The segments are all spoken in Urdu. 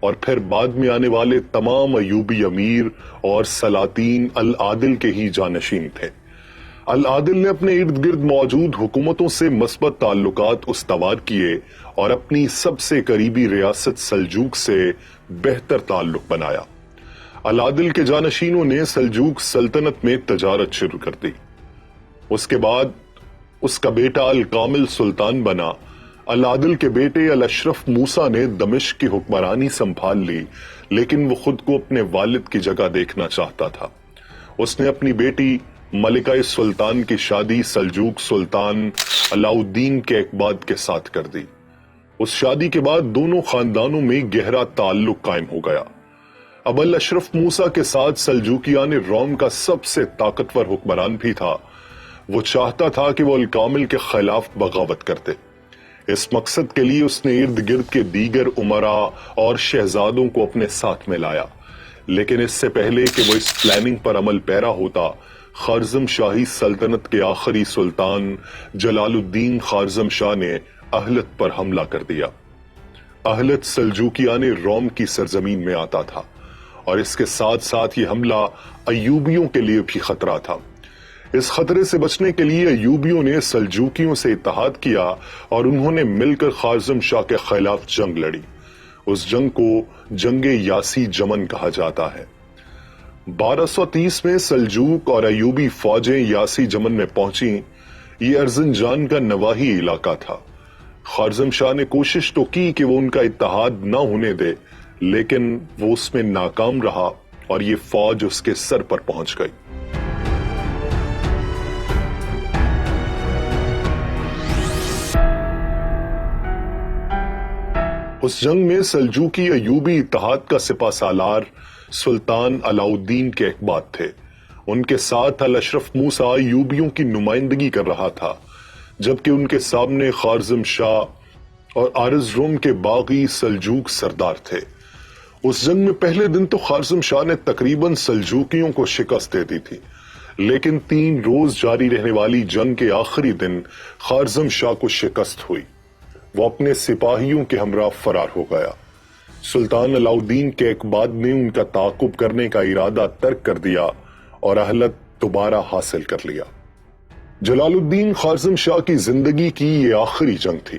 اور پھر بعد میں آنے والے تمام ایوبی امیر اور سلاطین العادل کے ہی جانشین تھے۔ العادل نے اپنے ارد گرد موجود حکومتوں سے مثبت تعلقات استوار کیے اور اپنی سب سے قریبی ریاست سلجوق سے بہتر تعلق بنایا۔ العادل کے جانشینوں نے سلجوق سلطنت میں تجارت شروع کر دی۔ اس کے بعد اس کا بیٹا الکامل سلطان بنا۔ العادل کے بیٹے الاشرف موسیٰ نے دمشق کی حکمرانی سنبھال لی، لیکن وہ خود کو اپنے والد کی جگہ دیکھنا چاہتا تھا۔ اس نے اپنی بیٹی ملکہ سلطان کی شادی سلجوق سلطان علاء الدین کیقباد کے ساتھ کر دی۔ اس شادی کے بعد دونوں خاندانوں میں گہرا تعلق قائم ہو گیا۔ اب الاشرف موسیٰ کے ساتھ سلجوقیان روم کا سب سے طاقتور حکمران بھی تھا۔ وہ چاہتا تھا کہ وہ الکامل کے خلاف بغاوت کرتے۔ اس مقصد کے لیے اس نے ارد گرد کے دیگر امراء اور شہزادوں کو اپنے ساتھ میں لایا، لیکن اس سے پہلے کہ وہ اس پلاننگ پر عمل پیرا ہوتا، خوارزم شاہی سلطنت کے آخری سلطان جلال الدین خوارزم شاہ نے اہلت پر حملہ کر دیا۔ اہلت سلجوقیان روم کی سرزمین میں آتا تھا، اور اس کے ساتھ ساتھ یہ حملہ ایوبیوں کے لیے بھی خطرہ تھا۔ اس خطرے سے بچنے کے لیے ایوبیوں نے سلجوقیوں سے اتحاد کیا اور انہوں نے مل کر خوارزم شاہ کے خلاف جنگ لڑی۔ اس جنگ کو جنگ یاسی جمن کہا جاتا ہے۔ 1230 میں سلجوق اور ایوبی فوجیں یاسی جمن میں پہنچیں۔ یہ ارزنجان کا نواحی علاقہ تھا۔ خوارزم شاہ نے کوشش تو کی کہ وہ ان کا اتحاد نہ ہونے دے، لیکن وہ اس میں ناکام رہا اور یہ فوج اس کے سر پر پہنچ گئی۔ اس جنگ میں سلجوقی ایوبی اتحاد کا سپہ سالار سلطان علاء الدین کیقباد تھے۔ ان کے ساتھ الاشرف موسیٰ ایوبیوں کی نمائندگی کر رہا تھا، جبکہ ان کے سامنے خوارزم شاہ اور ارزروم کے باغی سلجوق سردار تھے۔ اس جنگ میں پہلے دن تو خوارزم شاہ نے تقریباً سلجوقیوں کو شکست دے دی تھی، لیکن 3 روز جاری رہنے والی جنگ کے آخری دن خوارزم شاہ کو شکست ہوئی۔ وہ اپنے سپاہیوں کے ہمراہ فرار ہو گیا۔ سلطان علاء الدین کیقباد نے ان کا تعاقب کرنے کا ارادہ ترک کر دیا اور اہلت دوبارہ حاصل کر لیا۔ جلال الدین خوارزم شاہ کی زندگی کی یہ آخری جنگ تھی۔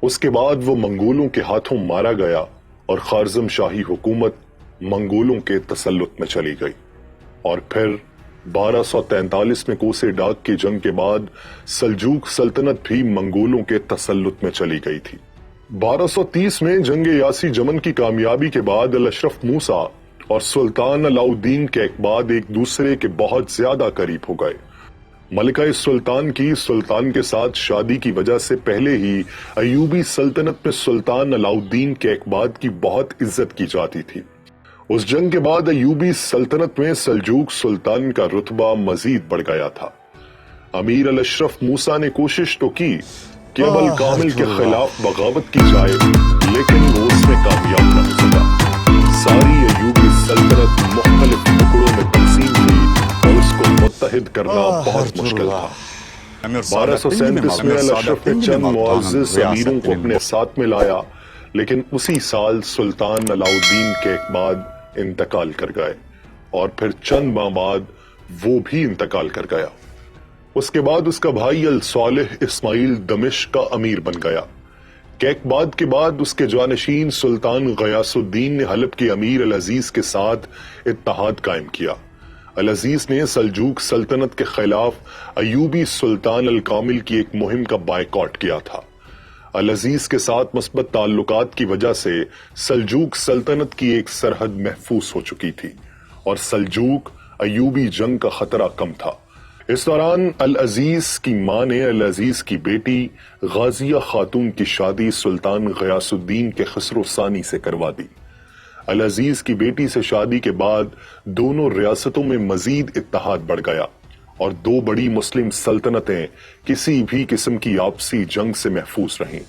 اس کے بعد وہ منگولوں کے ہاتھوں مارا گیا اور خوارزم شاہی حکومت منگولوں کے تسلط میں چلی گئی۔ اور پھر 1243 میں کوسے ڈاک کی جنگ کے بعد سلجوق سلطنت بھی منگولوں کے تسلط میں چلی گئی تھی۔ 1230 میں جنگ یاسی جمن کی کامیابی کے بعد الاشرف موسیٰ اور سلطان علاء الدین کیقباد ایک دوسرے کے بہت زیادہ قریب ہو گئے۔ ملکہ سلطان کی سلطان کے ساتھ شادی کی وجہ سے پہلے ہی ایوبی سلطنت میں سلطان علاء الدین کیقباد کی بہت عزت کی جاتی تھی۔ اس جنگ کے بعد ایوبی سلطنت میں سلجوق سلطان کا رتبہ مزید بڑھ گیا تھا۔ امیر الاشرف موسیٰ نے کوشش تو کی کہ اب الکامل کے خلاف بغاوت کی جائے، لیکن وہ اس میں کامیاب نہ ہو سکا۔ ساری ایوبی سلطنت مختلف ٹکڑوں میں تقسیم ہوئی اور اس کو متحد کرنا بہت مشکل تھا۔ 1237 میں الاشرف نے چند معزز امیروں کو اپنے ساتھ میں لایا، لیکن اسی سال سلطان علاء الدین کیقباد انتقال کر گئے اور پھر چند ماہ بعد وہ بھی انتقال کر گیا۔ اس کے بعد اس کا بھائی الصالح اسماعیل دمشق کا امیر بن گیا۔ کیقباد کے بعد اس کے جانشین سلطان غیاث الدین نے حلب کے امیر العزیز کے ساتھ اتحاد قائم کیا۔ العزیز نے سلجوق سلطنت کے خلاف ایوبی سلطان الکامل کی ایک مہم کا بائیکاٹ کیا تھا۔ العزیز کے ساتھ مثبت تعلقات کی وجہ سے سلجوق سلطنت کی ایک سرحد محفوظ ہو چکی تھی اور سلجوق ایوبی جنگ کا خطرہ کم تھا۔ اس دوران العزیز کی ماں نے العزیز کی بیٹی غازیہ خاتون کی شادی سلطان غیاث الدین کے خسرو ثانی سے کروا دی۔ العزیز کی بیٹی سے شادی کے بعد دونوں ریاستوں میں مزید اتحاد بڑھ گیا اور 2 بڑی مسلم سلطنتیں کسی بھی قسم کی آپسی جنگ سے محفوظ رہیں،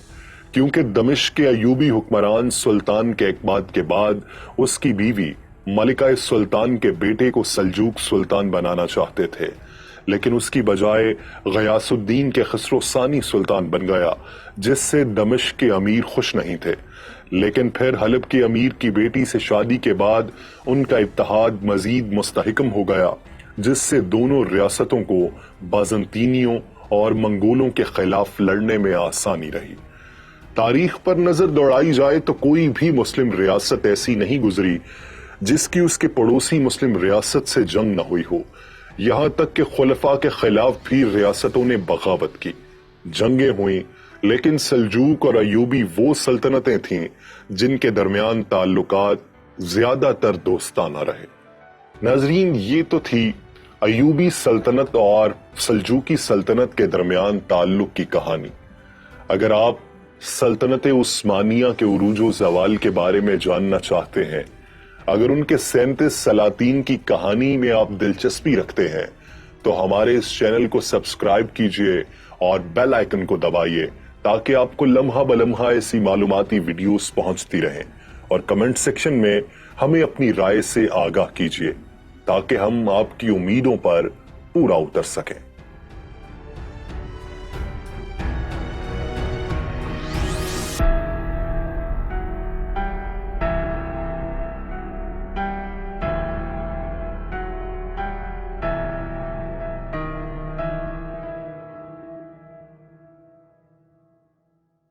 کیونکہ دمشق کے ایوبی حکمران سلطان کیقباد کے بعد اس کی بیوی ملکہ سلطان کے بیٹے کو سلجوق سلطان بنانا چاہتے تھے، لیکن اس کی بجائے غیاث الدین کے خسرو ثانی سلطان بن گیا، جس سے دمشق کے امیر خوش نہیں تھے۔ لیکن پھر حلب کے امیر کی بیٹی سے شادی کے بعد ان کا اتحاد مزید مستحکم ہو گیا، جس سے دونوں ریاستوں کو بازنطینیوں اور منگولوں کے خلاف لڑنے میں آسانی رہی۔ تاریخ پر نظر دوڑائی جائے تو کوئی بھی مسلم ریاست ایسی نہیں گزری جس کی اس کے پڑوسی مسلم ریاست سے جنگ نہ ہوئی ہو، یہاں تک کہ خلفاء کے خلاف بھی ریاستوں نے بغاوت کی، جنگیں ہوئیں، لیکن سلجوق اور ایوبی وہ سلطنتیں تھیں جن کے درمیان تعلقات زیادہ تر دوستانہ رہے۔ ناظرین، یہ تو تھی ایوبی سلطنت اور سلجوقی سلطنت کے درمیان تعلق کی کہانی۔ اگر آپ سلطنت عثمانیہ کے عروج و زوال کے بارے میں جاننا چاہتے ہیں، اگر ان کے 37 سلاطین کی کہانی میں آپ دلچسپی رکھتے ہیں، تو ہمارے اس چینل کو سبسکرائب کیجئے اور بیل آئیکن کو دبائیے تاکہ آپ کو لمحہ بلمحہ ایسی معلوماتی ویڈیوز پہنچتی رہیں، اور کمنٹ سیکشن میں ہمیں اپنی رائے سے آگاہ کیجئے تاکہ ہم آپ کی امیدوں پر پورا اتر سکیں۔